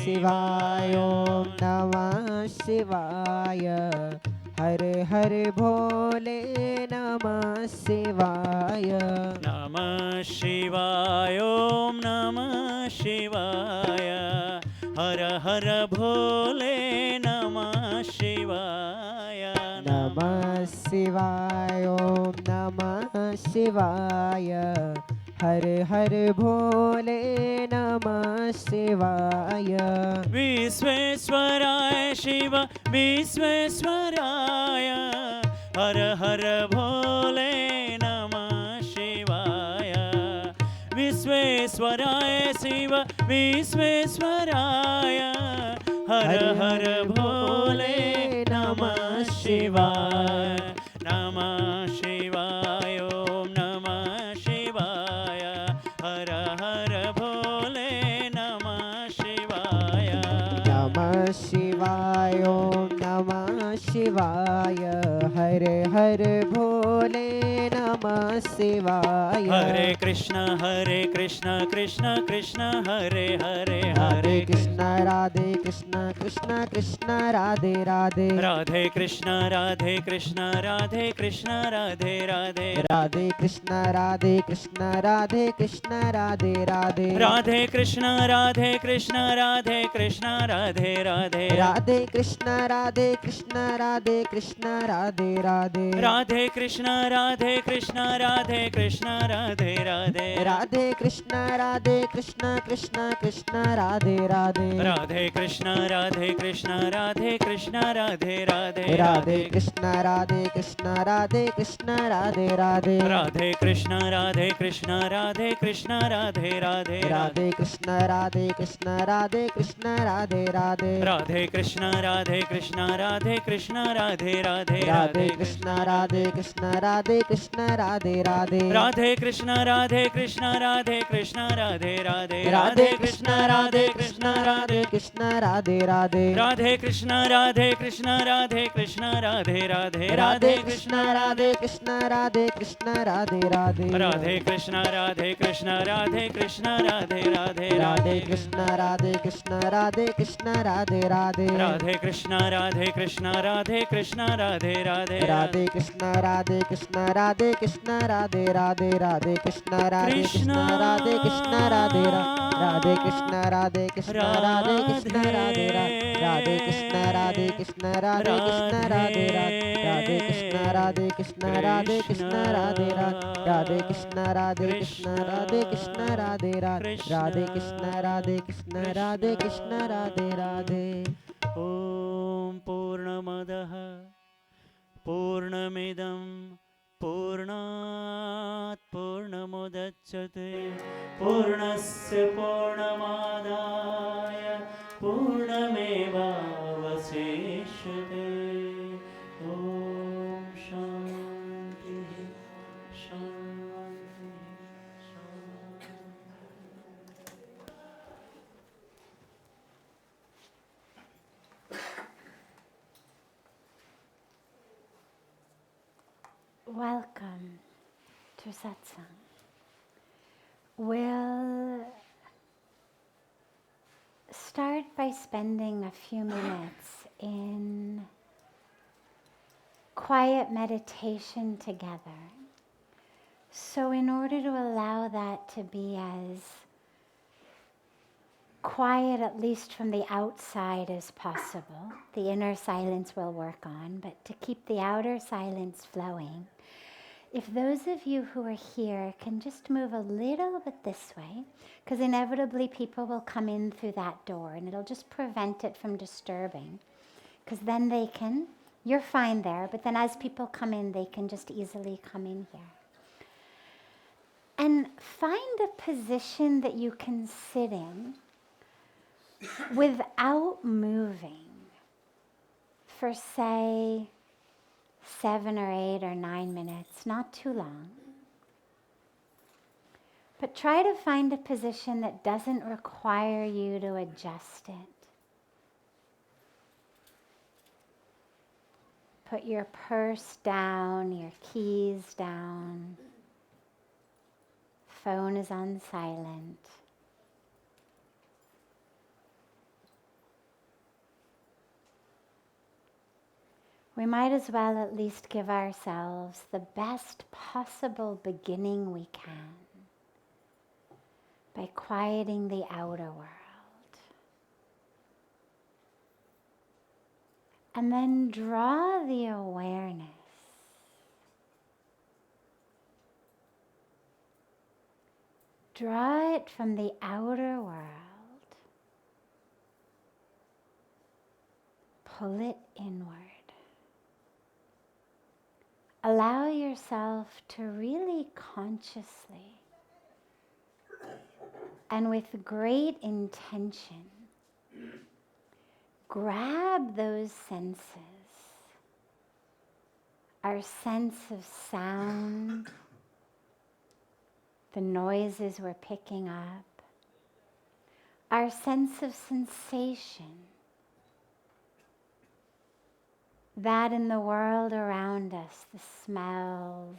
शिवाय ओम नमः शिवाय हर हर भोले नमः शिवाय नमः शिवाय ओम नमः शिवाय हर हर भोले नमः शिवाय नमः शिवाय ओम नमः शिवाय हर हर भोले नमः शिवाय विश्वेश्वराय शिव विश्वेश्वराय हर हर भोले नमः शिवाय विश्वेश्वराय शिव विश्वेश्वराय हर हर भोले नमः शिवाय नमः शिवाय ओम नमः शिवाय हर हर भोले नमः शिवाय नमः शिवाय ओम नमः शिवाय हर हर भोले नमः शिवाय हरे कृष्ण कृष्ण कृष्ण हरे हरे राधे कृष्ण कृष्ण कृष्ण राधे राधे राधे कृष्ण राधे कृष्ण राधे कृष्ण राधे राधे राधे कृष्ण कृष्ण राधे राधे राधे कृष्ण कृष्ण राधे कृष्ण राधे राधे राधे कृष्ण कृष्ण राधे राधे राधे कृष्ण कृष्ण राधे कृष्ण राधे राधे राधे कृष्ण कृष्ण राधे राधे राधे कृष्ण राधे कृष्ण राधे राधे राधे कृष्ण कृष्ण राधे राधे राधे कृष्ण कृष्ण राधे राधे राधे कृष्ण कृष्ण राधे राधे राधे कृष्ण कृष्ण राधे राधे राधे कृष्ण कृष्ण राधे राधे राधे कृष्ण कृष्ण राधे राधे राधे कृष्ण कृष्ण राधे राधे राधे कृष्ण कृष्ण राधे राधे राधे कृष्ण कृष्ण राधे राधे राधे कृष्ण कृष्ण राधे राधे राधे कृष्ण कृष्ण राधे राधे राधे कृष्ण कृष्ण राधे राधे राधे कृष्ण कृष्ण राधे राधे राधे कृष्ण कृष्ण कृष्ण राधे कृष्ण कृष्ण राधे राधे कृष्ण कृष्ण राधे राधे कृष्ण कृष्ण राधे राधे कृष्ण कृष्ण राधे कृष्ण राधे राधे ॐ पूर्णमदः पूर्णमिदं पूर्णात् पूर्णमुदच्यते पूर्णस्य पूर्णमादाय पूर्णमेवावशिष्यते ॐ शान्तिः शान्तिः शान्तिः Welcome to Satsang. We'll start by spending a few minutes in quiet meditation together. So in order to allow that to be as quiet, at least from the outside, as possible, the inner silence we'll work on, but to keep the outer silence flowing, if those of you who are here can just move a little bit this way, because inevitably people will come in through that door and it'll just prevent it from disturbing, because then they can, you're fine there, but then as people come in, they can just easily come in here. And find a position that you can sit in without moving for, say, 7 or 8 or 9 minutes, not too long. But try to find a position that doesn't require you to adjust it. Put your purse down, your keys down. Phone is on silent. we might as well at least give ourselves the best possible beginning we can by quieting the outer world. And then draw the awareness draw it from the outer world. Pull it inward. Allow yourself to really consciously and with great intention grab those senses, our sense of sound, the noises we're picking up, our sense of sensation, that in the world around us, the smells,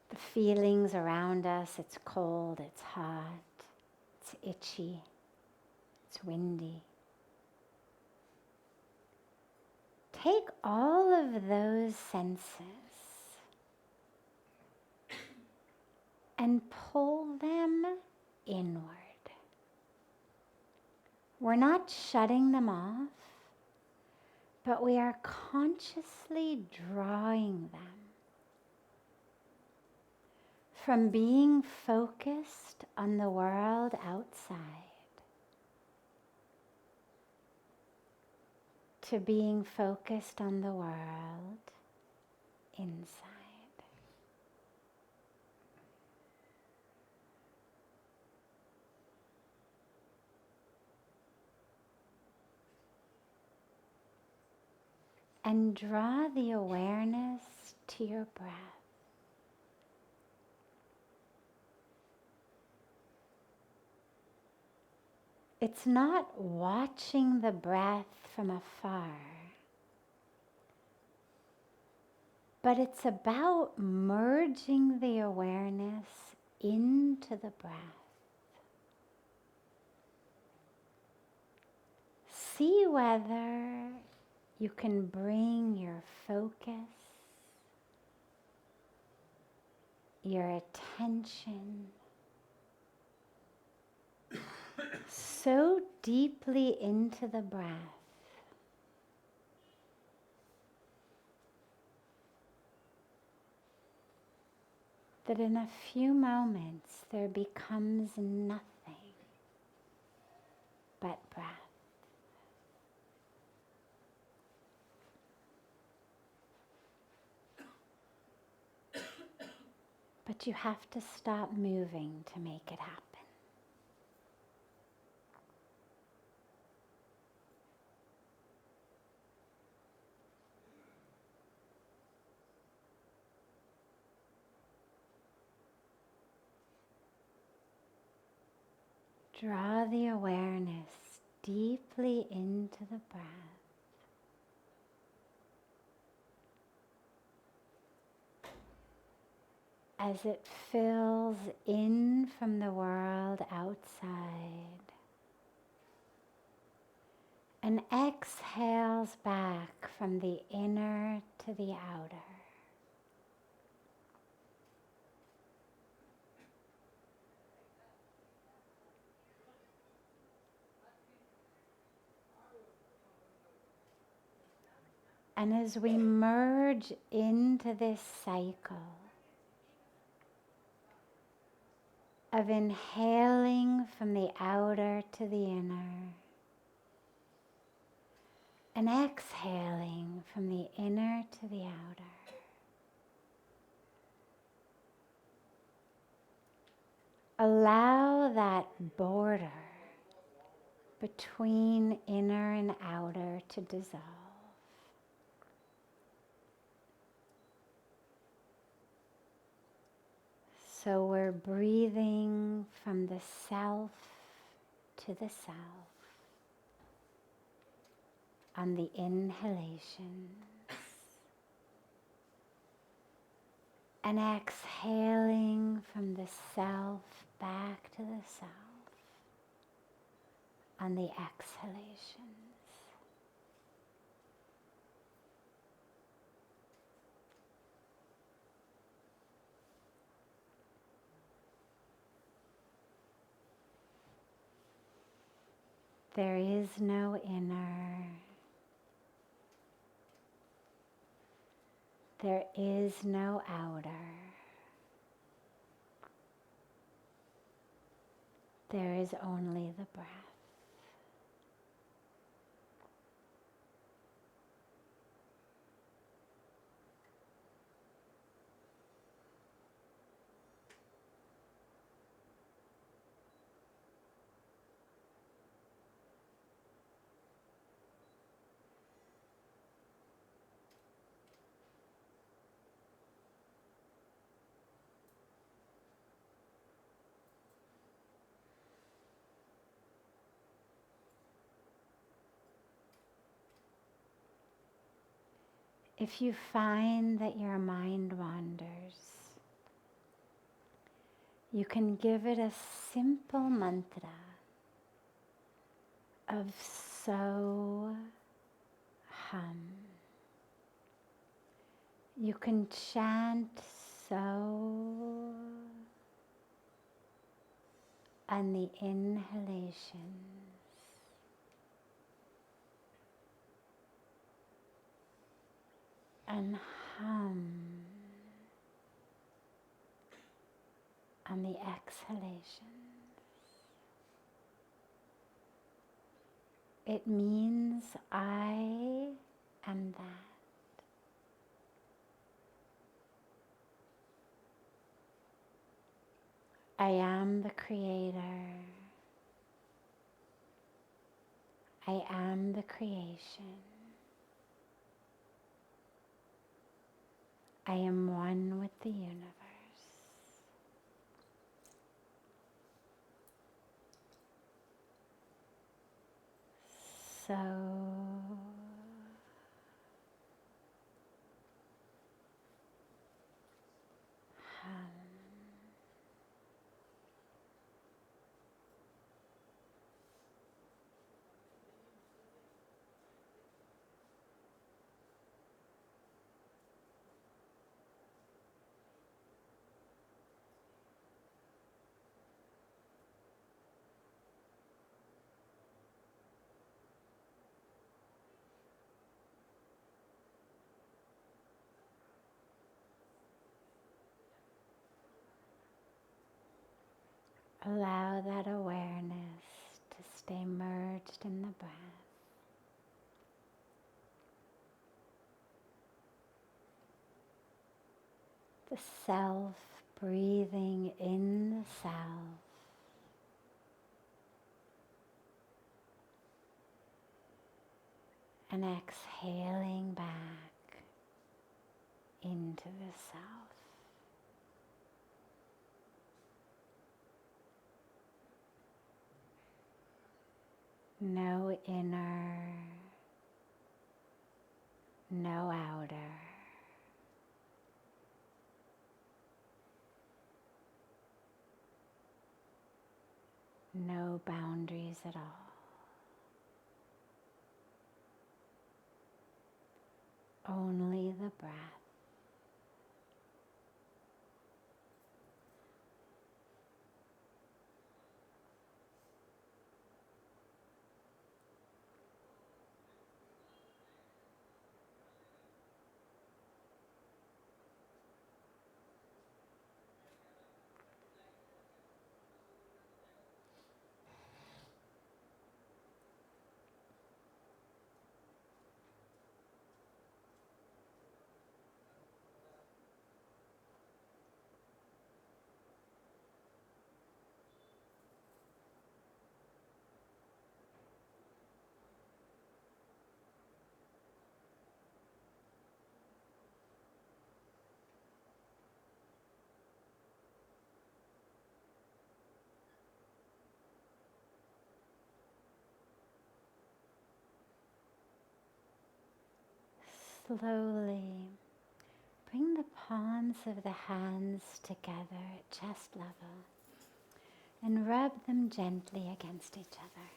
the feelings around us, it's cold, it's hot, it's itchy, it's windy. Take all of those senses and pull them inward. We're not shutting them off, but we are consciously drawing them from being focused on the world outside to being focused on the world inside. And draw the awareness to your breath. It's not watching the breath from afar, but it's about merging the awareness into the breath. See whether you can bring your focus, your attention so deeply into the breath that in a few moments there becomes nothing but breath. But you have to stop moving to make it happen. Draw the awareness deeply into the breath. As it fills in from the world outside and exhales back from the inner to the outer. And as we merge into this cycle of inhaling from the outer to the inner and exhaling from the inner to the outer, allow that border between inner and outer to dissolve. So we're breathing from the self to the self on the inhalations and exhaling from the self back to the self on the exhalations. There is no inner. There is no outer. There is only the breath. If you find that your mind wanders, you can give it a simple mantra of so hum. You can chant so on the inhalations and hum on the exhalations. It means I am that. I am the creator. I am the creation. I am one with the universe. So hum. Allow that awareness to stay merged in the breath. The self breathing in the self. And exhaling back into the self. No inner, no outer. No boundaries at all. Only the breath. Slowly bring the palms of the hands together at chest level and rub them gently against each other.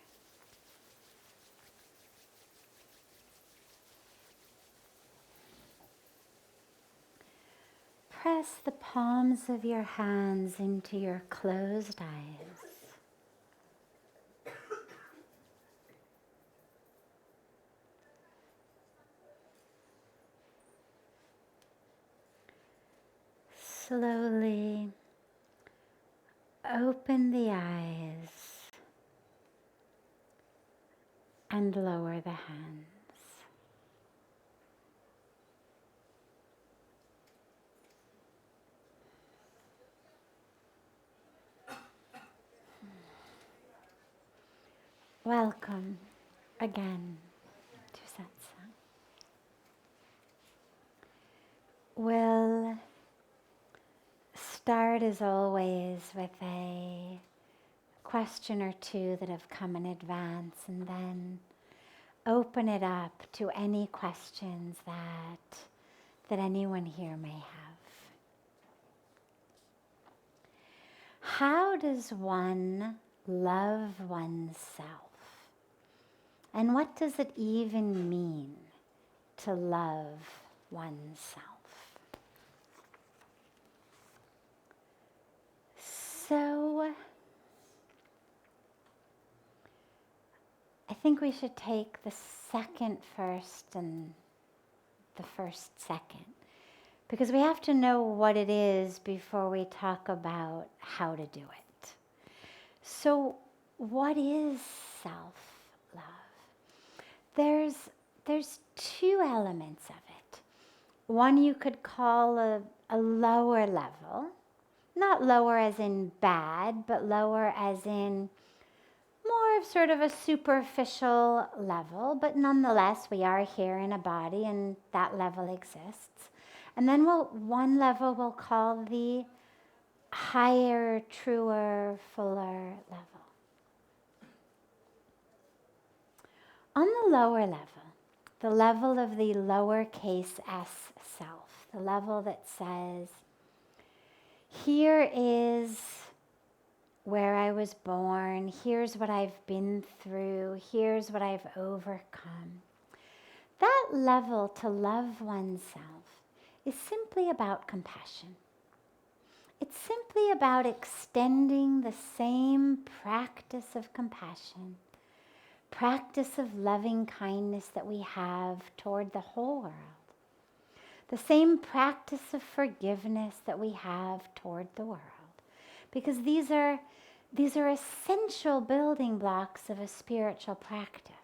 Press the palms of your hands into your closed eyes. Slowly open the eyes and lower the hands. Welcome again to Satsang. We'll start as always with a question or two that have come in advance, and then open it up to any questions that anyone here may have. How does one love oneself? And what does it even mean to love oneself? So, I think we should take the second first and the first second, because we have to know what it is before we talk about how to do it. So, what is self-love? There's two elements of it. One you could call a lower level, not lower as in bad, but lower as in more of sort of a superficial level, but nonetheless we are here in a body and that level exists. And then one level we'll call the higher, truer, fuller level. On the lower level, the level of the lowercase s self, the level that says, here is where I was born, here's what I've been through, here's what I've overcome. That level to love oneself is simply about compassion. It's simply about extending the same practice of compassion, practice of loving kindness that we have toward the whole world. The same practice of forgiveness that we have toward the world. Because these are essential building blocks of a spiritual practice.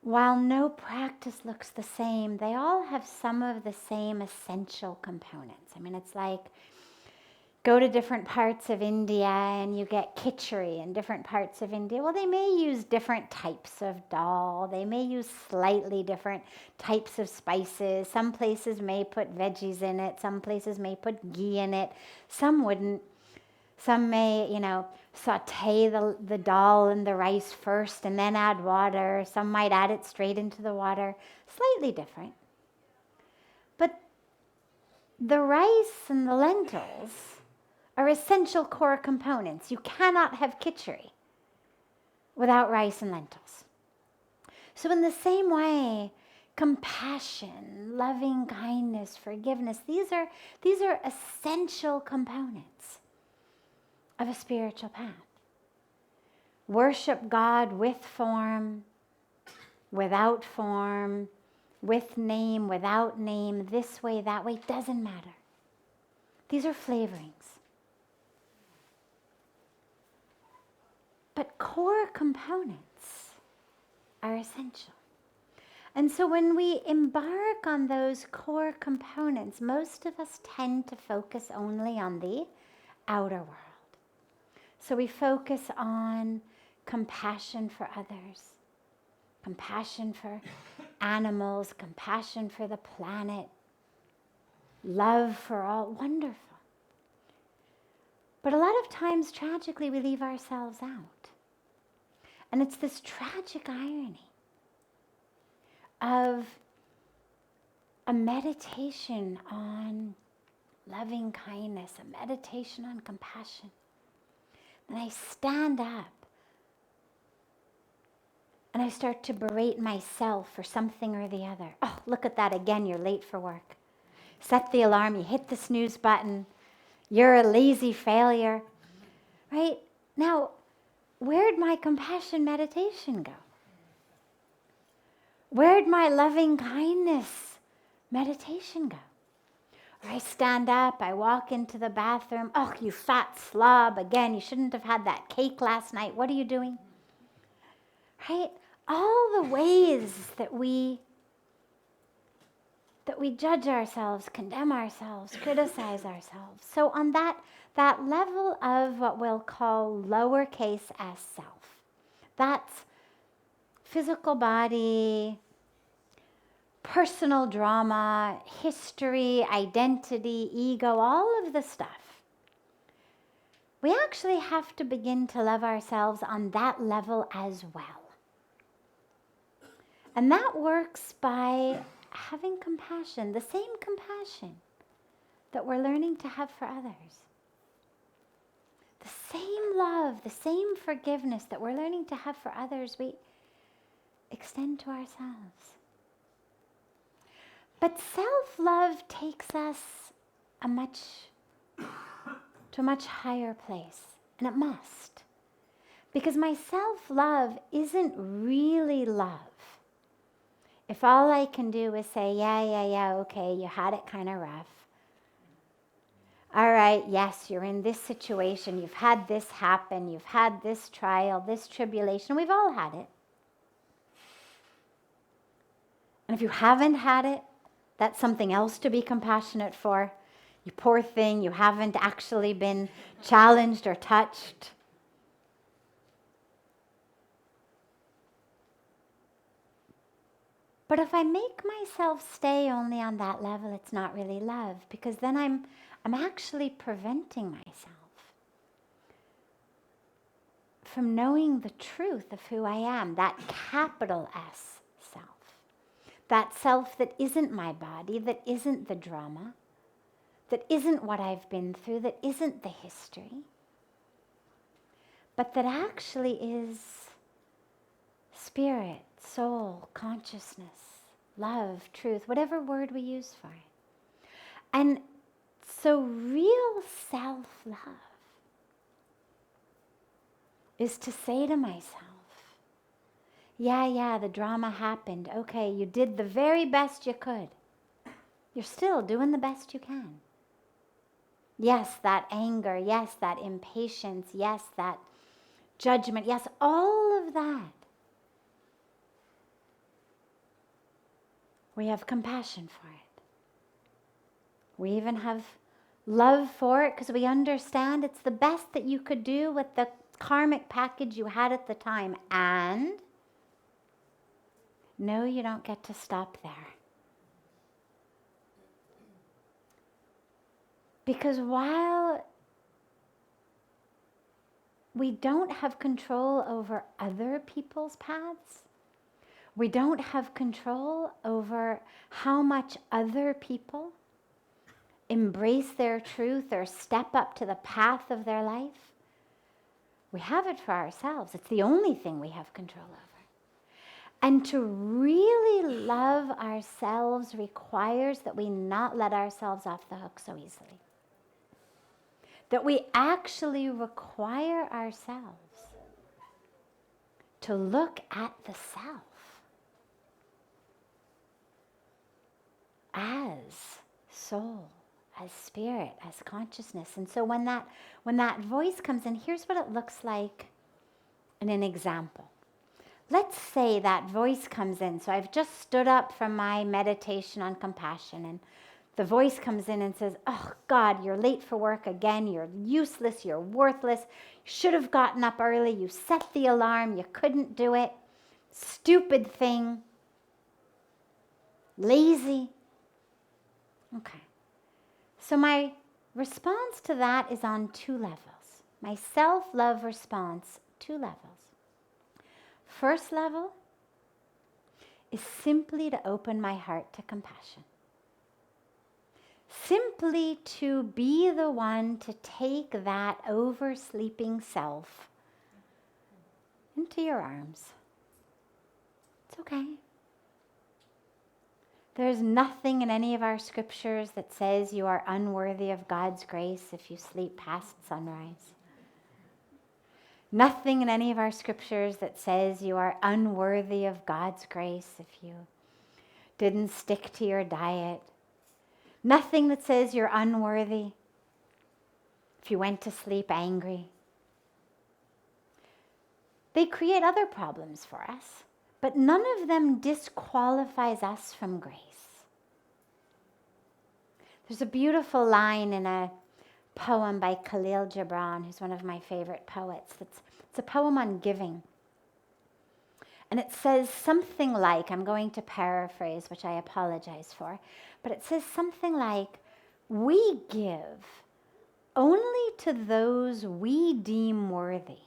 While no practice looks the same, they all have some of the same essential components. I mean, it's like go to different parts of India and you get khichdi in different parts of India. Well, they may use different types of dal. They may use slightly different types of spices. Some places may put veggies in it. Some places may put ghee in it. Some wouldn't. Some may, saute the dal and the rice first and then add water. Some might add it straight into the water. Slightly different. But the rice and the lentils are essential core components. You cannot have khichdi without rice and lentils. So in the same way, compassion, loving kindness, forgiveness, these are essential components of a spiritual path. Worship God with form, without form, with name, without name, this way, that way, doesn't matter. These are flavorings. But core components are essential. And so when we embark on those core components, most of us tend to focus only on the outer world. So we focus on compassion for others, compassion for animals, compassion for the planet, love for all, wonderful. But a lot of times, tragically, we leave ourselves out. And it's this tragic irony of a meditation on loving kindness, a meditation on compassion. And I stand up and I start to berate myself for something or the other. Oh, look at that again, you're late for work. Set the alarm, you hit the snooze button. You're a lazy failure, right? Now, where'd my compassion meditation go? Where'd my loving kindness meditation go? Or I stand up, I walk into the bathroom. Oh, you fat slob. Again, you shouldn't have had that cake last night. What are you doing? Right? All the ways that we judge ourselves, condemn ourselves, criticize ourselves. So on that level of what we'll call lowercase s self, that's physical body, personal drama, history, identity, ego, all of the stuff. We actually have to begin to love ourselves on that level as well. And that works by having compassion, the same compassion that we're learning to have for others. The same love, the same forgiveness that we're learning to have for others, we extend to ourselves. But self-love takes us to a much higher place, and it must. Because my self-love isn't really love. If all I can do is say, yeah, okay, you had it kind of rough. All right, yes, you're in this situation, you've had this happen, you've had this trial, this tribulation, we've all had it. And if you haven't had it, that's something else to be compassionate for. You poor thing, you haven't actually been challenged or touched. But if I make myself stay only on that level, it's not really love, because then I'm actually preventing myself from knowing the truth of who I am, that capital S self. That self that isn't my body, that isn't the drama, that isn't what I've been through, that isn't the history, but that actually is spirit, soul, consciousness, love, truth, whatever word we use for it. And so real self-love is to say to myself, yeah, the drama happened. Okay, you did the very best you could. You're still doing the best you can. Yes, that anger. Yes, that impatience. Yes, that judgment. Yes, all of that. We have compassion for it. We even have love for it because we understand it's the best that you could do with the karmic package you had at the time. And no, you don't get to stop there. Because while we don't have control over other people's paths, we don't have control over how much other people embrace their truth or step up to the path of their life. We have it for ourselves. It's the only thing we have control over. And to really love ourselves requires that we not let ourselves off the hook so easily. That we actually require ourselves to look at the self as soul, as spirit, as consciousness. And so when that voice comes in, here's what it looks like in an example. Let's say that voice comes in. So I've just stood up from my meditation on compassion, and the voice comes in and says, oh God, you're late for work again. You're useless. You're worthless. You should have gotten up early. You set the alarm. You couldn't do it. Stupid thing. Lazy. Okay. So my response to that is on two levels. My self-love response, two levels. First level is simply to open my heart to compassion. Simply to be the one to take that oversleeping self into your arms. It's okay. There's nothing in any of our scriptures that says you are unworthy of God's grace if you sleep past sunrise. Nothing in any of our scriptures that says you are unworthy of God's grace if you didn't stick to your diet. Nothing that says you're unworthy if you went to sleep angry. They create other problems for us, but none of them disqualifies us from grace. There's a beautiful line in a poem by Khalil Gibran, who's one of my favorite poets. It's a poem on giving. And it says something like, I'm going to paraphrase, which I apologize for, but it says something like, we give only to those we deem worthy.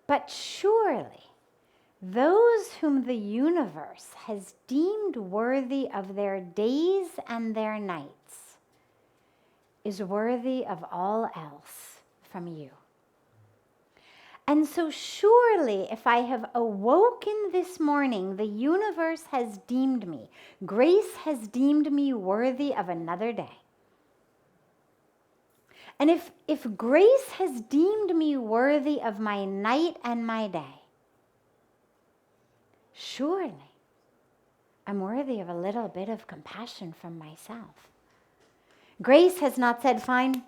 But surely those whom the universe has deemed worthy of their days and their nights is worthy of all else from you. And so surely if I have awoken this morning, the universe has deemed me, grace has deemed me worthy of another day. And if grace has deemed me worthy of my night and my day, surely I'm worthy of a little bit of compassion from myself. Grace has not said, fine,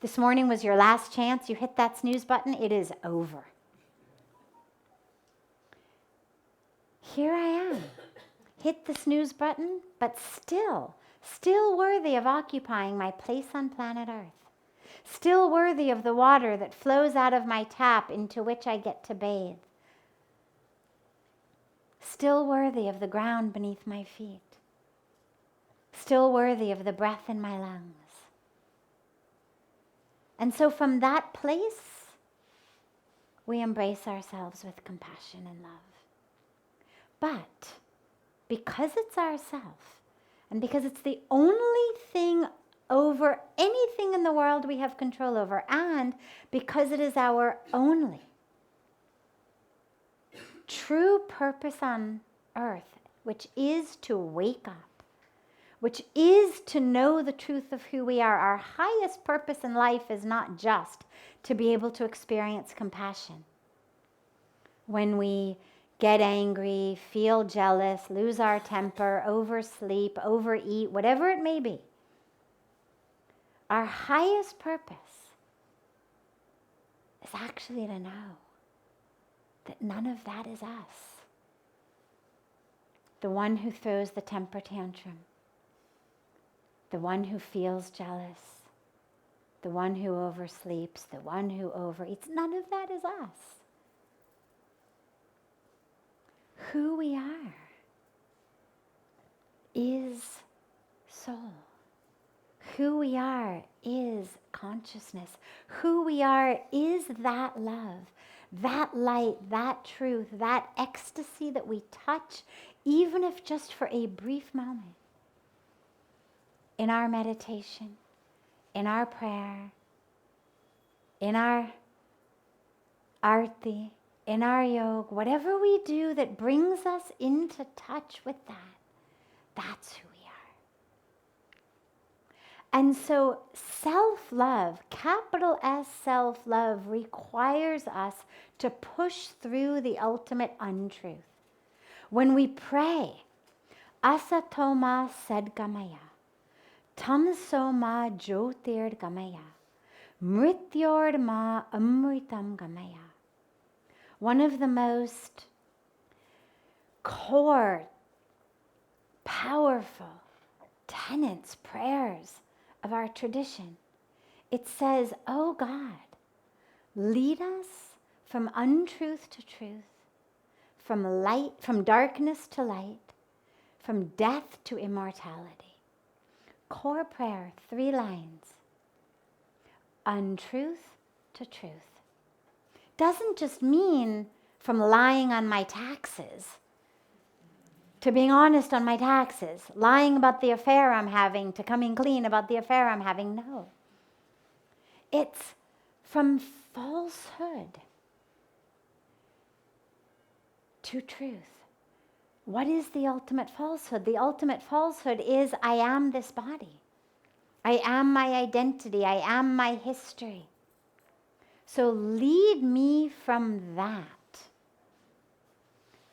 this morning was your last chance, you hit that snooze button, it is over. Here I am, hit the snooze button, but still worthy of occupying my place on planet Earth. Still worthy of the water that flows out of my tap into which I get to bathe. Still worthy of the ground beneath my feet. Still worthy of the breath in my lungs. And so from that place, we embrace ourselves with compassion and love. But because it's ourself, and because it's the only thing over anything in the world we have control over, and because it is our only true purpose on earth, which is to wake up, which is to know the truth of who we are. Our highest purpose in life is not just to be able to experience compassion. When we get angry, feel jealous, lose our temper, oversleep, overeat, whatever it may be, our highest purpose is actually to know that none of that is us. The one who throws the temper tantrum, the one who feels jealous, the one who oversleeps, the one who overeats, none of that is us. Who we are is soul. Who we are is consciousness. Who we are is that love, that light, that truth, that ecstasy that we touch, even if just for a brief moment. In our meditation, in our prayer, in our arti, in our yoga, whatever we do that brings us into touch with that, that's who we are. And so self-love, capital S self-love, requires us to push through the ultimate untruth. When we pray, asatoma sadgamaya, tamsoma jyotirgamaya, mrityorma amritam gamaya. One of the most core, powerful tenets, prayers of our tradition. It says, oh God, lead us from untruth to truth, from darkness to light, from death to immortality. Core prayer, 3 lines. Untruth to truth. Doesn't just mean from lying on my taxes to being honest on my taxes, lying about the affair I'm having to coming clean about the affair I'm having. No. It's from falsehood to truth. What is the ultimate falsehood? The ultimate falsehood is I am this body. I am my identity. I am my history. So lead me from that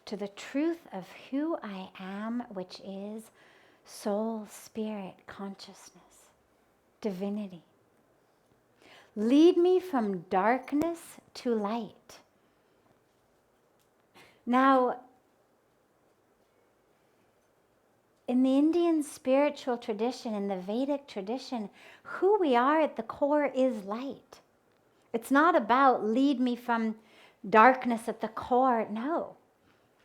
to the truth of who I am, which is soul, spirit, consciousness, divinity. Lead me from darkness to light. Now, in the Indian spiritual tradition, in the Vedic tradition, who we are at the core is light. It's not about lead me from darkness at the core. No.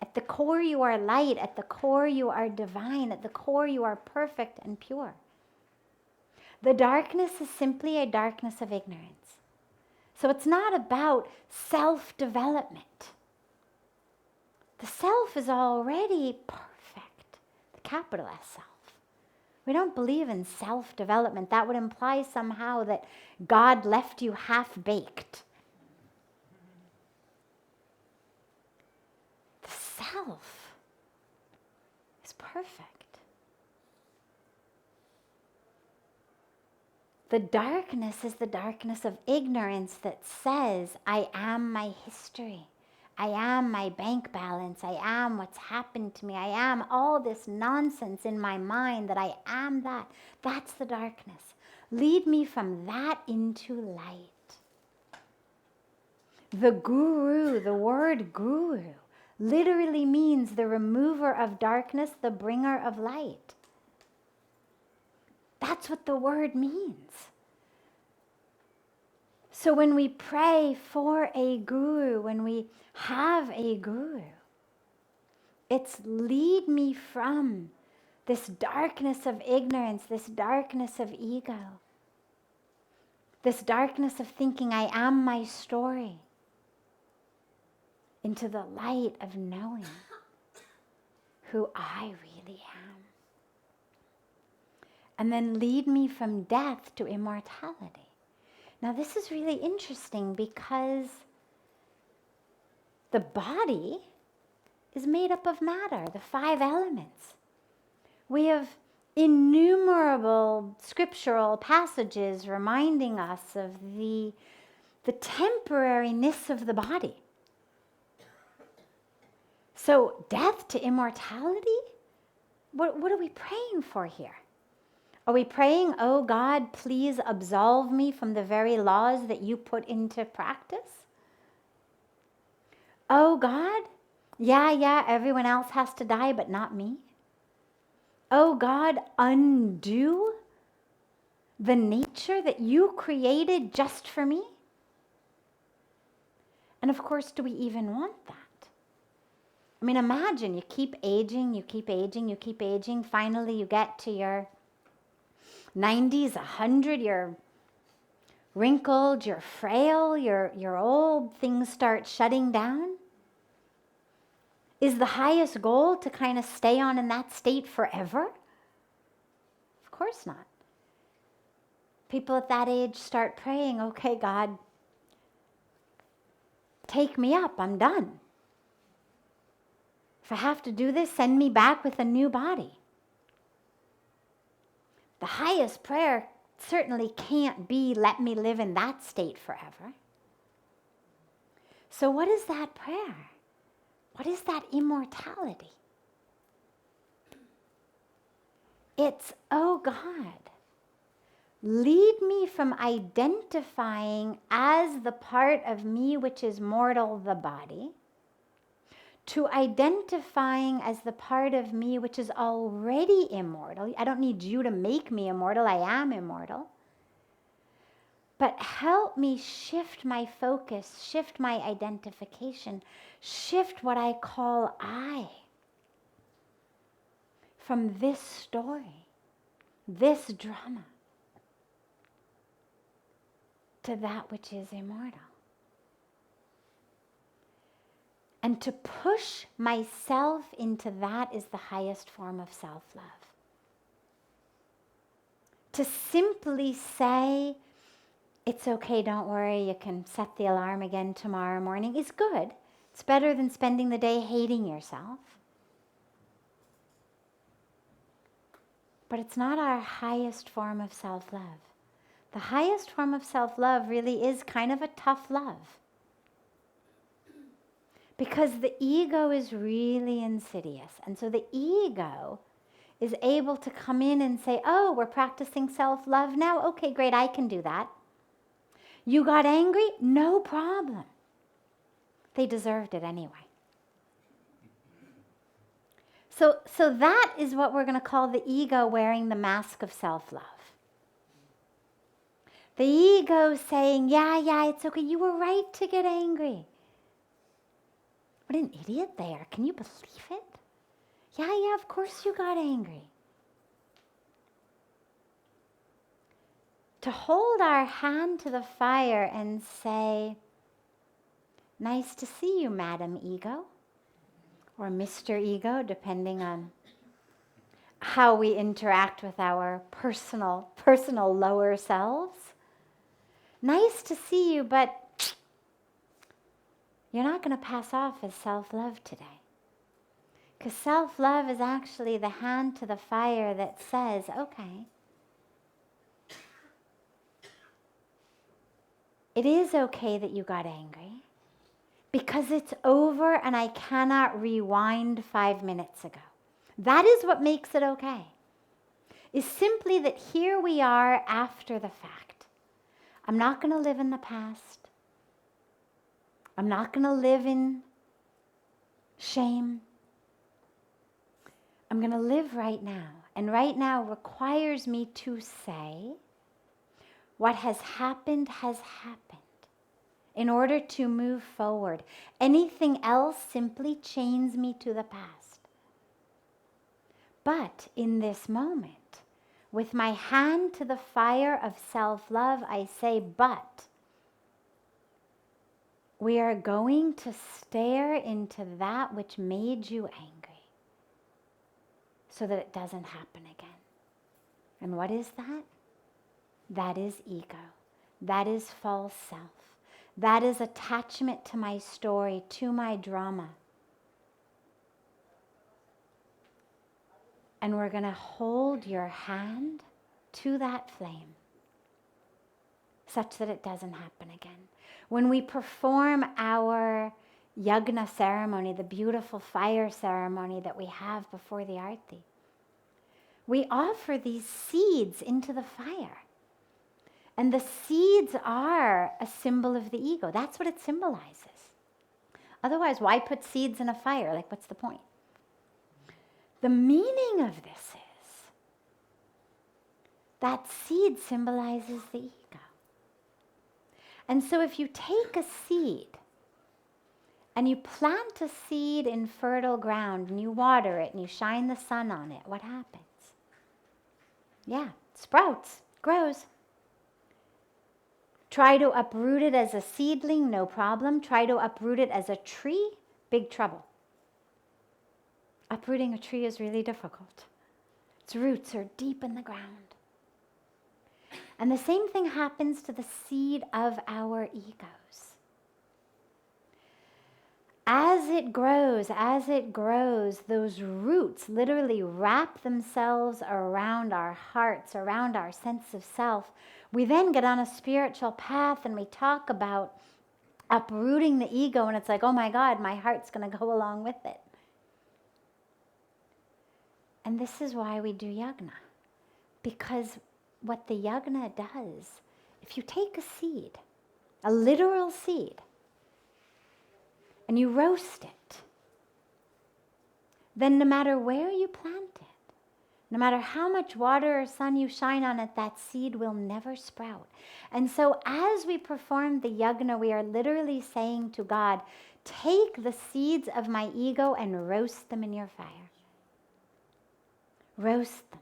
At the core you are light. At the core you are divine. At the core you are perfect and pure. The darkness is simply a darkness of ignorance. So it's not about self-development. The self is already perfect, the capital S self. We don't believe in self-development. That would imply somehow that God left you half-baked. The self is perfect. The darkness is the darkness of ignorance that says, I am my history. I am my bank balance. I am what's happened to me. I am all this nonsense in my mind that I am that. That's the darkness. Lead me from that into light. The guru, the word guru, literally means the remover of darkness, the bringer of light. That's what the word means. So when we pray for a guru, when we have a guru, it's lead me from this darkness of ignorance, this darkness of ego, this darkness of thinking I am my story, into the light of knowing who I really am. And then lead me from death to immortality. Now this is really interesting because the body is made up of matter, the 5 elements. We have innumerable scriptural passages reminding us of the temporariness of the body. So death to immortality? What are we praying for here? Are we praying, oh God, please absolve me from the very laws that you put into practice? Oh God, yeah, everyone else has to die, but not me. Oh God, undo the nature that you created just for me? And of course, do we even want that? I mean, imagine you keep aging, you keep aging, you keep aging. Finally, you get to your 90s, 100, you're wrinkled, you're frail, you're old, things start shutting down. Is the highest goal to kind of stay on in that state forever? Of course not. People at that age start praying, okay, God, take me up, I'm done. If I have to do this, send me back with a new body. The highest prayer certainly can't be, let me live in that state forever. So what is that prayer? What is that immortality? It's, oh God, lead me from identifying as the part of me which is mortal, the body, to identifying as the part of me which is already immortal. I don't need you to make me immortal. I am immortal. But help me shift my focus, shift my identification, shift what I call I from this story, this drama, to that which is immortal. And to push myself into that is the highest form of self-love. To simply say, it's okay, don't worry, you can set the alarm again tomorrow morning, is good. It's better than spending the day hating yourself. But it's not our highest form of self-love. The highest form of self-love really is kind of a tough love. Because the ego is really insidious. And so the ego is able to come in and say, oh, we're practicing self-love now? Okay, great, I can do that. You got angry? No problem. They deserved it anyway. So that is what we're going to call the ego wearing the mask of self-love. The ego saying, yeah, it's okay. You were right to get angry. What an idiot they are. Can you believe it? Yeah, of course you got angry. To hold our hand to the fire and say, nice to see you, Madam Ego, or Mr. Ego, depending on how we interact with our personal lower selves. Nice to see you, but you're not going to pass off as self-love today. Because self-love is actually the hand to the fire that says, okay, it is okay that you got angry because it's over and I cannot rewind 5 minutes ago. That is what makes it okay. Is simply that here we are after the fact. I'm not going to live in the past. I'm not going to live in shame. I'm going to live right now. And right now requires me to say, what has happened in order to move forward. Anything else simply chains me to the past. But in this moment, with my hand to the fire of self-love, I say, but we are going to stare into that which made you angry so that it doesn't happen again. And what is that? That is ego. That is false self. That is attachment to my story, to my drama. And we're going to hold your hand to that flame such that it doesn't happen again. When we perform our yagna ceremony, the beautiful fire ceremony that we have before the arti, we offer these seeds into the fire. And the seeds are a symbol of the ego. That's what it symbolizes. Otherwise, why put seeds in a fire? Like, what's the point? The meaning of this is that seed symbolizes the ego. And so if you take a seed and you plant a seed in fertile ground and you water it and you shine the sun on it, what happens? Yeah, it sprouts, grows. Try to uproot it as a seedling, no problem. Try to uproot it as a tree, big trouble. Uprooting a tree is really difficult. Its roots are deep in the ground. And the same thing happens to the seed of our egos. As it grows, those roots literally wrap themselves around our hearts, around our sense of self. We then get on a spiritual path and we talk about uprooting the ego, and it's like, oh my God, my heart's going to go along with it. And this is why we do yagna. Because what the yagna does, if you take a seed, a literal seed, and you roast it, then no matter where you plant it, no matter how much water or sun you shine on it, that seed will never sprout. And so as we perform the yagna, we are literally saying to God, take the seeds of my ego and roast them in your fire. Roast them.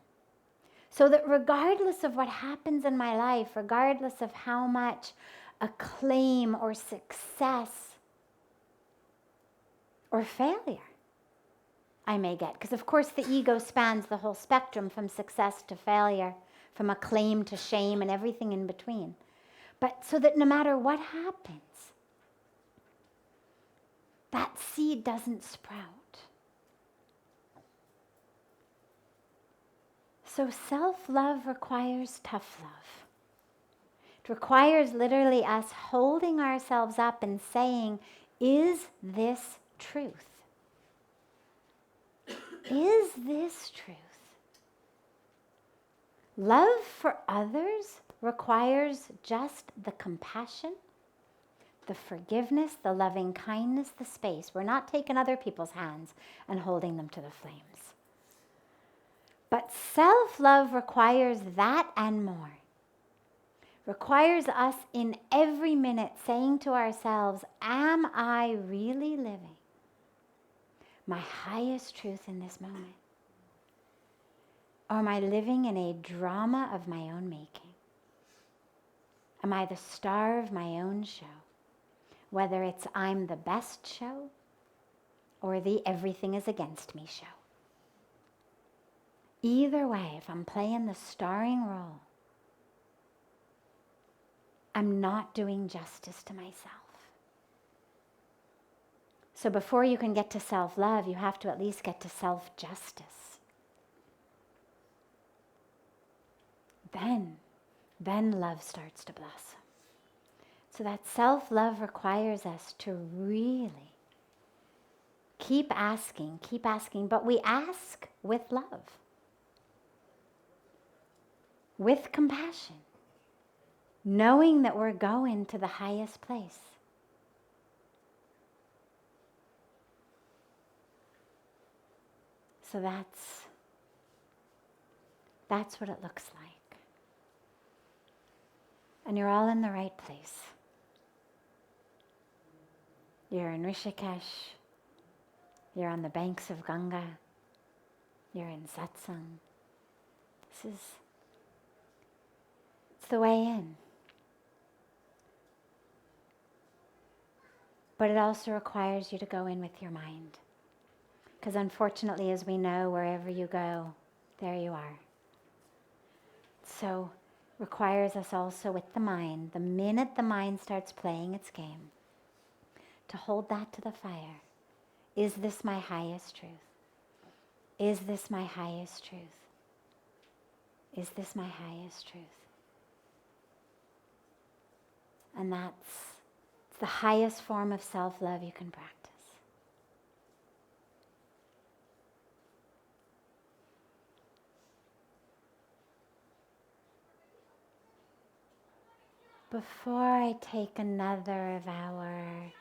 So that regardless of what happens in my life, regardless of how much acclaim or success or failure I may get, because of course the ego spans the whole spectrum from success to failure, from acclaim to shame and everything in between. But so that no matter what happens, that seed doesn't sprout. So self-love requires tough love. It requires literally us holding ourselves up and saying, is this truth? Is this truth? Love for others requires just the compassion, the forgiveness, the loving kindness, the space. We're not taking other people's hands and holding them to the flames. But self-love requires that and more. Requires us in every minute saying to ourselves, am I really living my highest truth in this moment? Or am I living in a drama of my own making? Am I the star of my own show? Whether it's I'm the best show or the everything is against me show. Either way, if I'm playing the starring role, I'm not doing justice to myself. So before you can get to self-love, you have to at least get to self-justice. Then love starts to blossom. So that self-love requires us to really keep asking, but we ask with love, with compassion, knowing that we're going to the highest place. So that's what it looks like. And you're all in the right place. You're in Rishikesh. You're on the banks of Ganga. You're in Satsang. It's the way in. But it also requires you to go in with your mind. Because unfortunately, as we know, wherever you go, there you are. So requires us also with the mind, the minute the mind starts playing its game, to hold that to the fire. Is this my highest truth? Is this my highest truth? Is this my highest truth? And that's the highest form of self-love you can practice. Before I take another of our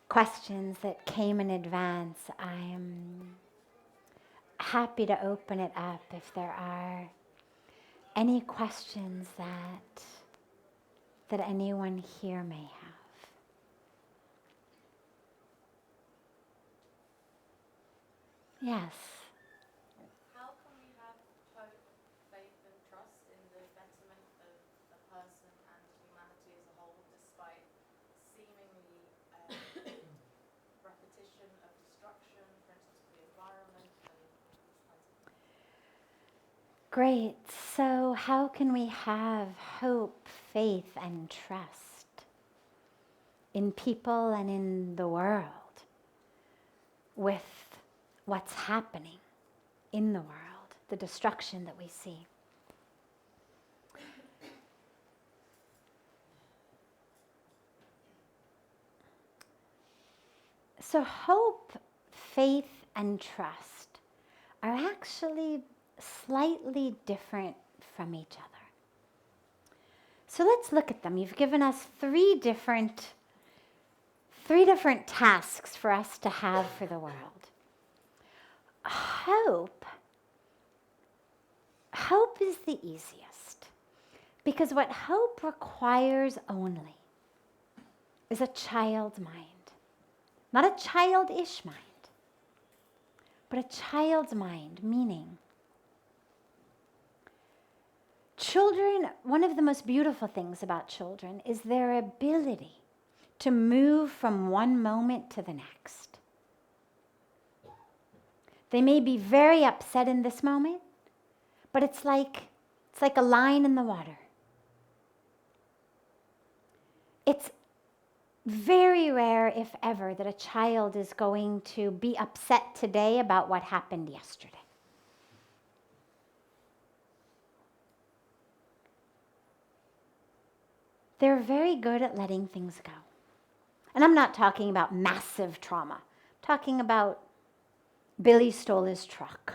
questions that came in advance, I'm happy to open it up if there are any questions that anyone here may have. Yes. How can we have hope, faith and trust in the betterment of a person and humanity as a whole, despite seemingly repetition of destruction, for instance, of the environment and these kinds of things? Great. So how can we have hope, faith, and trust in people and in the world with what's happening in the world, the destruction that we see? So hope, faith, and trust are actually slightly different from each other. So let's look at them. You've given us three different tasks for us to have for the world. Hope is the easiest, because what hope requires only is a child's mind. Not a childish mind, but a child's mind, meaning children, one of the most beautiful things about children is their ability to move from one moment to the next. They may be very upset in this moment, but it's like a line in the water. It's very rare, if ever, that a child is going to be upset today about what happened yesterday. They're very good at letting things go. And I'm not talking about massive trauma. I'm talking about Billy stole his truck.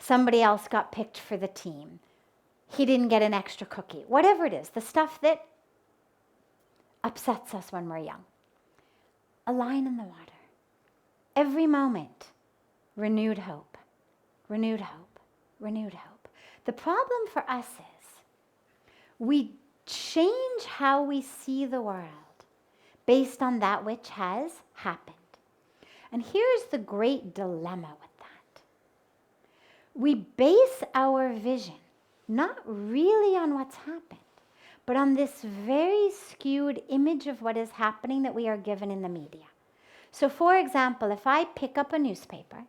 somebody else got picked for the team, he didn't get an extra cookie, whatever it is, the stuff that upsets us when we're young. A line in the water. Every moment, renewed hope, renewed hope, renewed hope. The problem for us is we change how we see the world based on that which has happened. And here's the great dilemma with that. We base our vision not really on what's happened, but on this very skewed image of what is happening that we are given in the media. So for example, if I pick up a newspaper,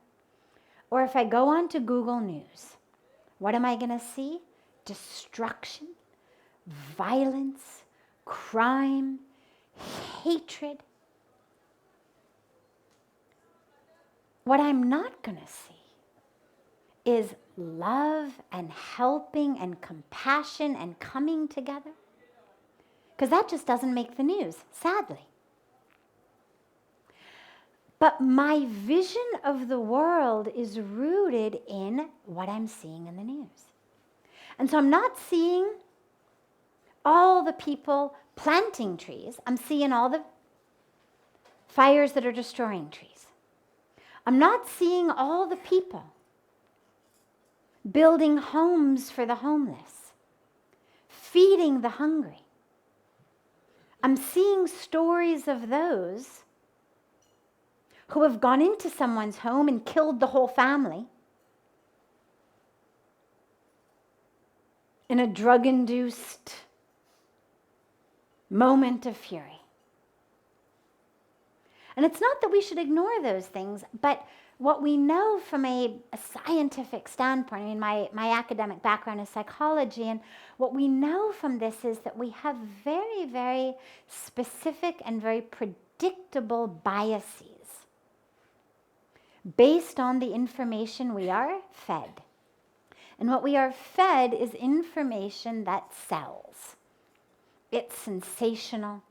or if I go on to Google News, what am I going to see? Destruction, violence, crime, hatred. What I'm not going to see is love and helping and compassion and coming together. Because that just doesn't make the news, sadly. But my vision of the world is rooted in what I'm seeing in the news. And so I'm not seeing all the people planting trees. I'm seeing all the fires that are destroying trees. I'm not seeing all the people building homes for the homeless, feeding the hungry. I'm seeing stories of those who have gone into someone's home and killed the whole family in a drug-induced moment of fury. And it's not that we should ignore those things, but what we know from a scientific standpoint, I mean, my academic background is psychology, and what we know from this is that we have very, very specific and very predictable biases based on the information we are fed. And what we are fed is information that sells. It's sensational.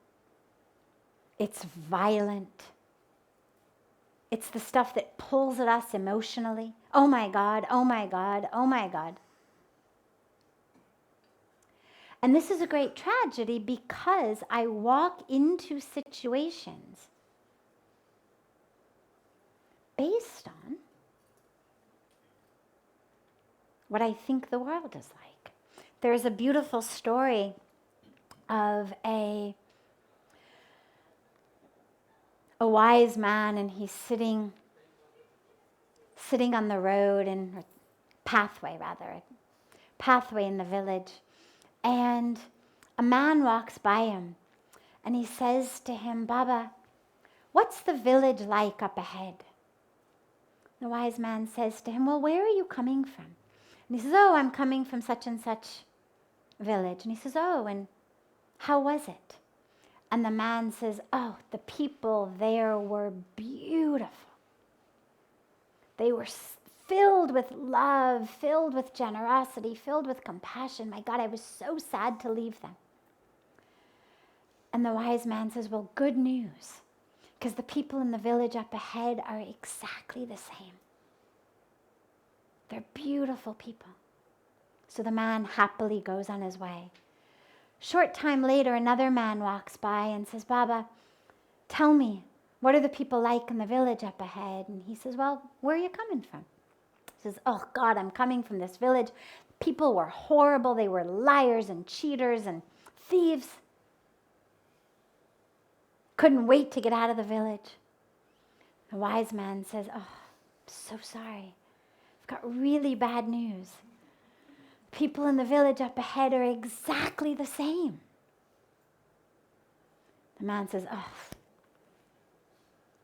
It's violent. It's the stuff that pulls at us emotionally. Oh my God, oh my God, oh my God. And this is a great tragedy because I walk into situations based on what I think the world is like. There's a beautiful story of a wise man, and he's sitting on the road, or pathway in the village, and a man walks by him, and he says to him, "Baba, what's the village like up ahead?" The wise man says to him, "Well, where are you coming from?" And he says, "Oh, I'm coming from such and such village." And he says, "Oh, and how was it?" And the man says, "Oh, the people there were beautiful. They were filled with love, filled with generosity, filled with compassion. My God, I was so sad to leave them." And the wise man says, "Well, good news, because the people in the village up ahead are exactly the same. They're beautiful people." So the man happily goes on his way. Short time later, another man walks by and says, "Baba, tell me, what are the people like in the village up ahead?" And he says, "Well, where are you coming from?" He says, "Oh God, I'm coming from this village. People were horrible. They were liars and cheaters and thieves. Couldn't wait to get out of the village." The wise man says, "Oh, I'm so sorry. I've got really bad news. People in the village up ahead are exactly the same." The man says, "Oh,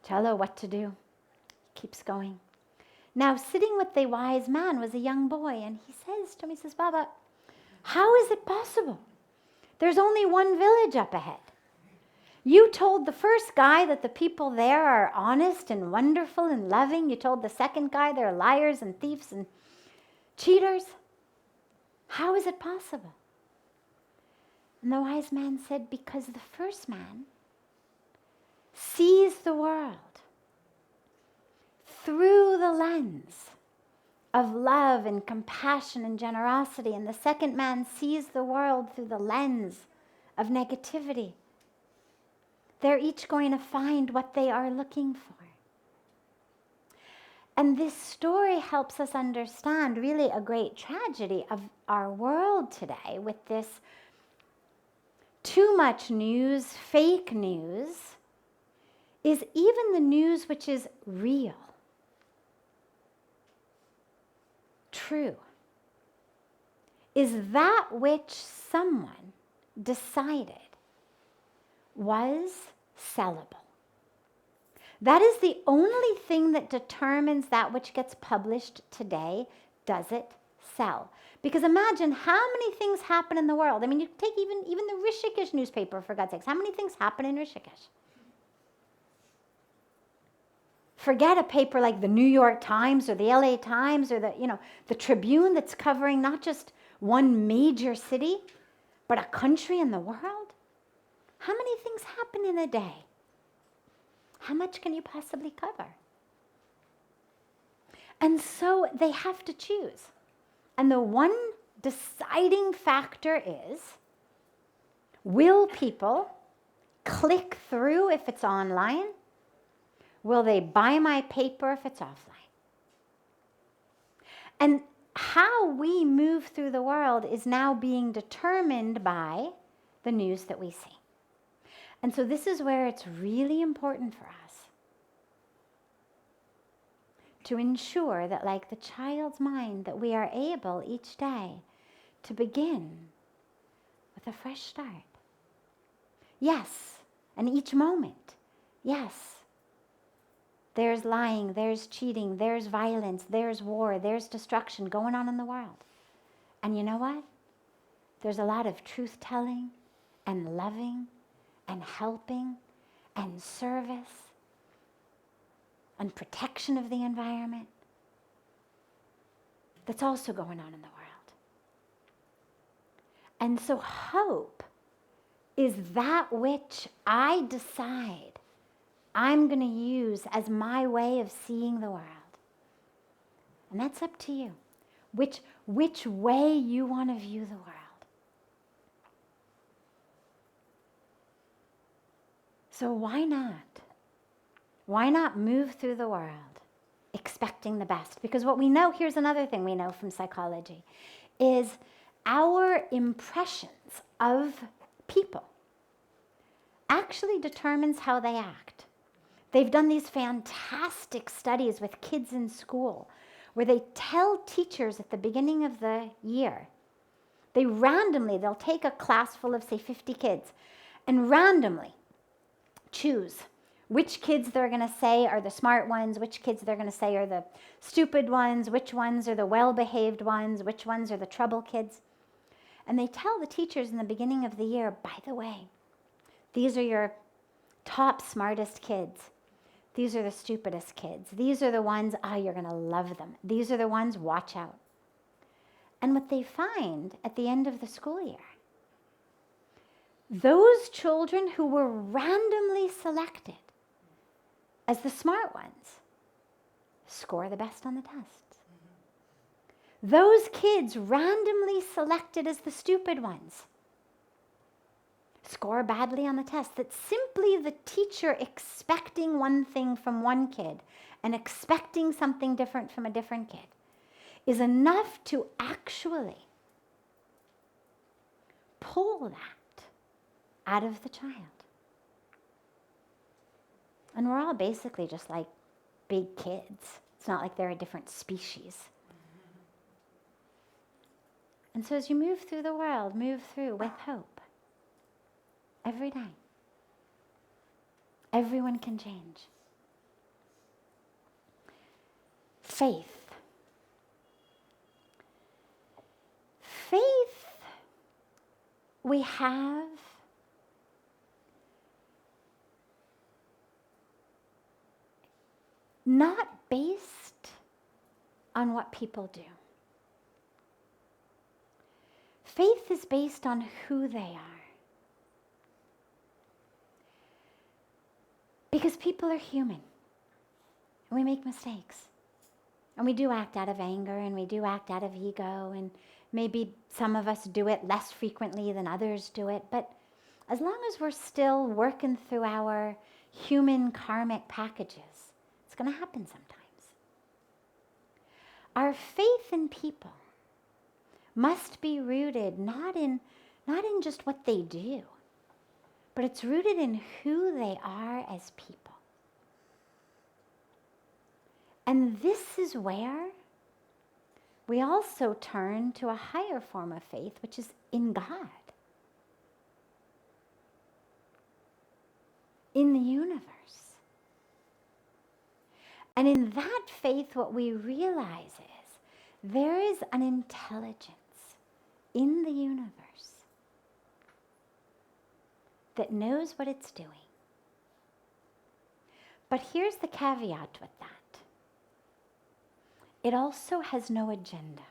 Cello, what to do?" He keeps going. Now, sitting with the wise man was a young boy, and he says to him, he says, "Baba, how is it possible? There's only one village up ahead. You told the first guy that the people there are honest and wonderful and loving. You told the second guy they're liars and thieves and cheaters. How is it possible?" And the wise man said, "Because the first man sees the world through the lens of love and compassion and generosity, and the second man sees the world through the lens of negativity, they're each going to find what they are looking for. And this story helps us understand really a great tragedy of our world today with this too much news, fake news, is even the news which is real, true, is that which someone decided was sellable. That is the only thing that determines that which gets published today. Does it sell? Because imagine how many things happen in the world. I mean, you take even the Rishikesh newspaper, for God's sakes. How many things happen in Rishikesh? Forget a paper like the New York Times or the LA Times or the Tribune that's covering not just one major city, but a country in the world. How many things happen in a day? How much can you possibly cover? And so they have to choose. And the one deciding factor is, will people click through if it's online? Will they buy my paper if it's offline? And how we move through the world is now being determined by the news that we see. And so this is where it's really important for us to ensure that, like the child's mind, that we are able each day to begin with a fresh start. Yes, and each moment, yes, there's lying, there's cheating, there's violence, there's war, there's destruction going on in the world. And you know what? There's a lot of truth-telling and loving and helping and service and protection of the environment that's also going on in the world. And so hope is that which I decide I'm going to use as my way of seeing the world. And that's up to you, which way you want to view the world. So why not? Why not move through the world expecting the best? Because what we know, here's another thing we know from psychology, is our impressions of people actually determines how they act. They've done these fantastic studies with kids in school where they tell teachers at the beginning of the year, they'll take a class full of, say, 50 kids, and randomly choose which kids they're going to say are the smart ones, which kids they're going to say are the stupid ones, which ones are the well-behaved ones, which ones are the trouble kids. And they tell the teachers in the beginning of the year, by the way, these are your top smartest kids. These are the stupidest kids. These are the ones, you're going to love them. These are the ones, watch out. And what they find at the end of the school year, those children who were randomly selected as the smart ones score the best on the tests. Those kids randomly selected as the stupid ones score badly on the test. That's simply the teacher expecting one thing from one kid and expecting something different from a different kid is enough to actually pull that out of the child. And we're all basically just like big kids. It's not like they're a different species. And so as you move through the world, move through with hope. Every day. Everyone can change. Faith. Faith we have not based on what people do. Faith is based on who they are. Because people are human. And we make mistakes. And we do act out of anger, and we do act out of ego, and maybe some of us do it less frequently than others do it. But as long as we're still working through our human karmic packages, it's going to happen sometimes. Our faith in people must be rooted not in just what they do, but it's rooted in who they are as people. And this is where we also turn to a higher form of faith, which is in God, in the universe. And in that faith, what we realize is there is an intelligence in the universe that knows what it's doing. But here's the caveat with that. It also has no agenda.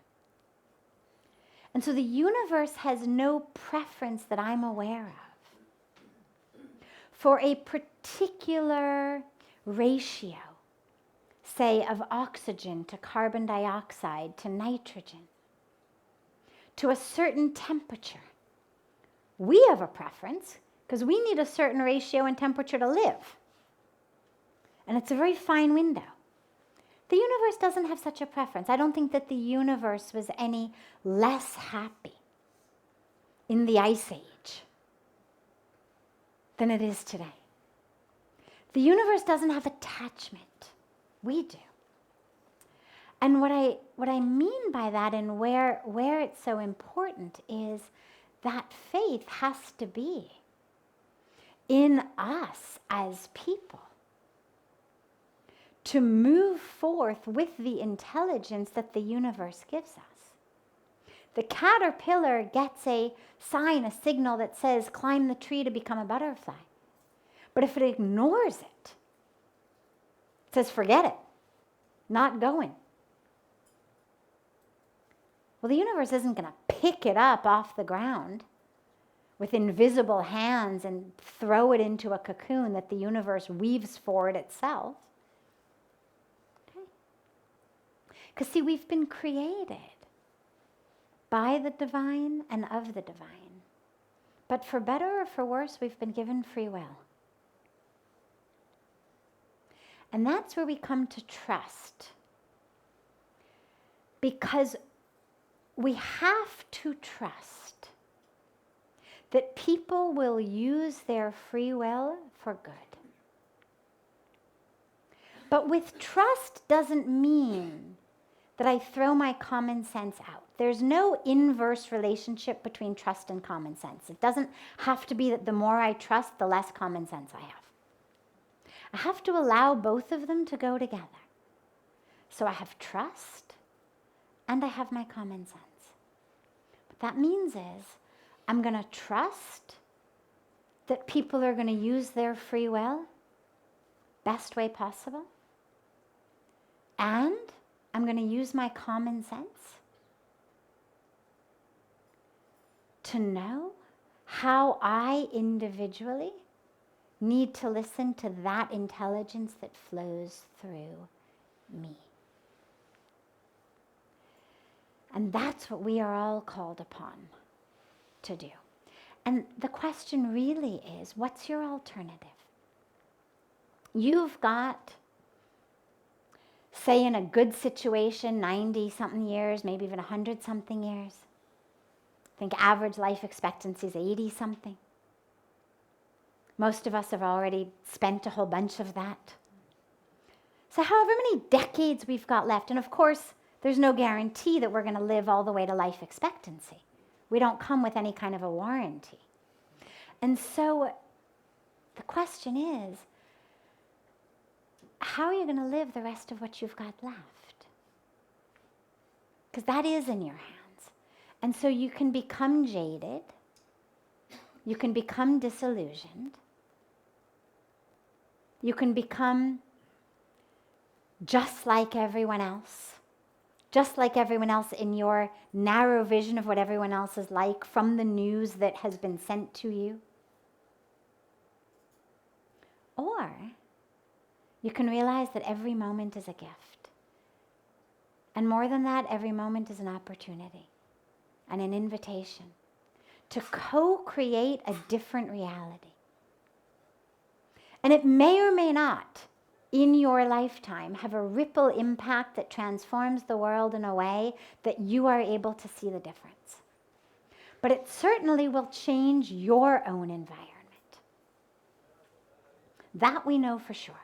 And so the universe has no preference that I'm aware of for a particular ratio, say, of oxygen to carbon dioxide to nitrogen, to a certain temperature. We have a preference because we need a certain ratio and temperature to live. And it's a very fine window. The universe doesn't have such a preference. I don't think that the universe was any less happy in the Ice Age than it is today. The universe doesn't have attachment. We do. And what I mean by that, and where it's so important, is that faith has to be in us as people to move forth with the intelligence that the universe gives us. The caterpillar gets a sign, a signal that says, climb the tree to become a butterfly. But if it ignores it, it says, forget it, not going. Well, the universe isn't going to pick it up off the ground with invisible hands and throw it into a cocoon that the universe weaves for it itself. Because see, we've been created by the divine and of the divine. But for better or for worse, we've been given free will. And that's where we come to trust. Because we have to trust that people will use their free will for good. But with trust doesn't mean that I throw my common sense out. There's no inverse relationship between trust and common sense. It doesn't have to be that the more I trust, the less common sense I have. I have to allow both of them to go together. So I have trust and I have my common sense. What that means is I'm going to trust that people are going to use their free will best way possible. And I'm going to use my common sense to know how I individually need to listen to that intelligence that flows through me. And that's what we are all called upon to do. And the question really is, what's your alternative? You've got, say, in a good situation, 90-something years, maybe even 100-something years. I think average life expectancy is 80-something. Most of us have already spent a whole bunch of that. So however many decades we've got left, and of course, there's no guarantee that we're going to live all the way to life expectancy. We don't come with any kind of a warranty. And so the question is, how are you going to live the rest of what you've got left? Because that is in your hands. And so you can become jaded. You can become disillusioned. You can become just like everyone else. Just like everyone else in your narrow vision of what everyone else is like from the news that has been sent to you. Or you can realize that every moment is a gift. And more than that, every moment is an opportunity and an invitation to co-create a different reality. And it may or may not, in your lifetime, have a ripple impact that transforms the world in a way that you are able to see the difference. But it certainly will change your own environment. That we know for sure.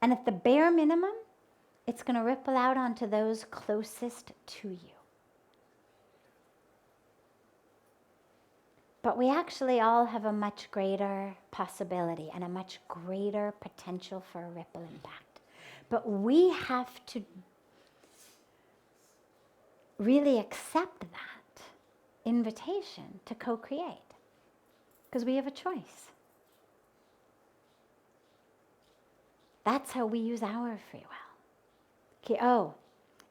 And at the bare minimum, it's going to ripple out onto those closest to you. But we actually all have a much greater possibility and a much greater potential for a ripple impact. But we have to really accept that invitation to co-create, because we have a choice. That's how we use our free will. Okay,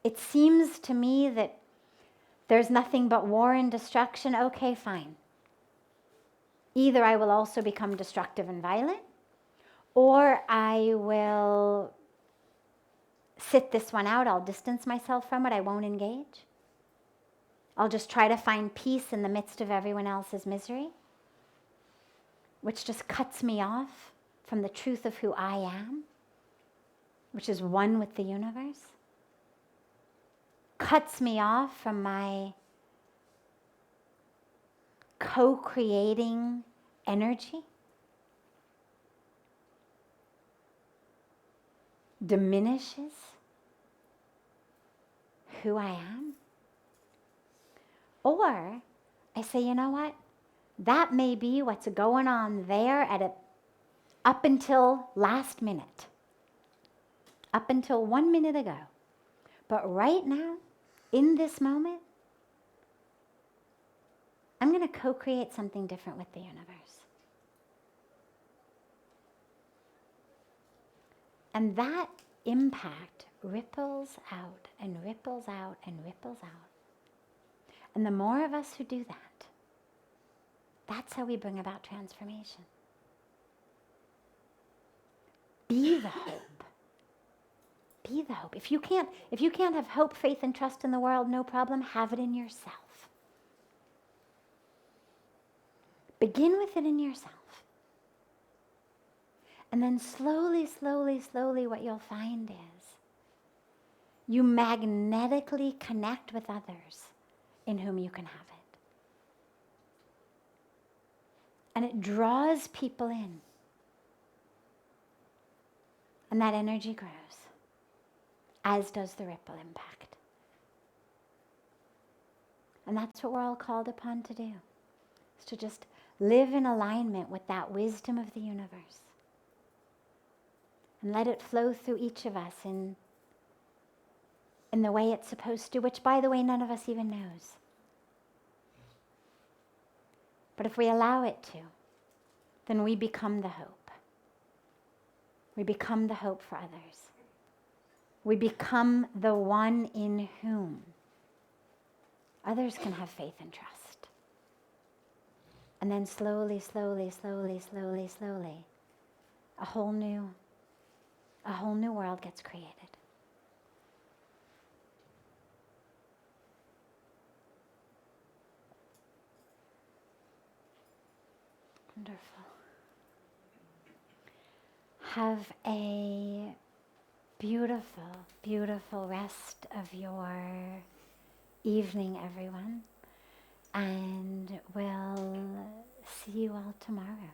it seems to me that there's nothing but war and destruction. Okay, fine. Either I will also become destructive and violent, or I will sit this one out. I'll distance myself from it. I won't engage. I'll just try to find peace in the midst of everyone else's misery, which just cuts me off from the truth of who I am, which is one with the universe. Cuts me off from my co-creating energy, diminishes who I am. Or I say, you know what? That may be what's going on there up until last minute, up until 1 minute ago. But right now, in this moment, I'm going to co-create something different with the universe. And that impact ripples out and ripples out and ripples out. And the more of us who do that, that's how we bring about transformation. Be the hope. Be the hope. If you can't have hope, faith, and trust in the world, no problem. Have it in yourself. Begin with it in yourself. And then slowly, slowly, slowly, what you'll find is you magnetically connect with others in whom you can have it. And it draws people in. And that energy grows, as does the ripple impact. And that's what we're all called upon to do, is to just live in alignment with that wisdom of the universe. And let it flow through each of us in the way it's supposed to, which, by the way, none of us even knows. But if we allow it to, then we become the hope. We become the hope for others. We become the one in whom others can have faith and trust. And then slowly, slowly, slowly, slowly, slowly, a whole new world gets created. Wonderful. Have a beautiful, beautiful rest of your evening, everyone. And we'll see you all tomorrow.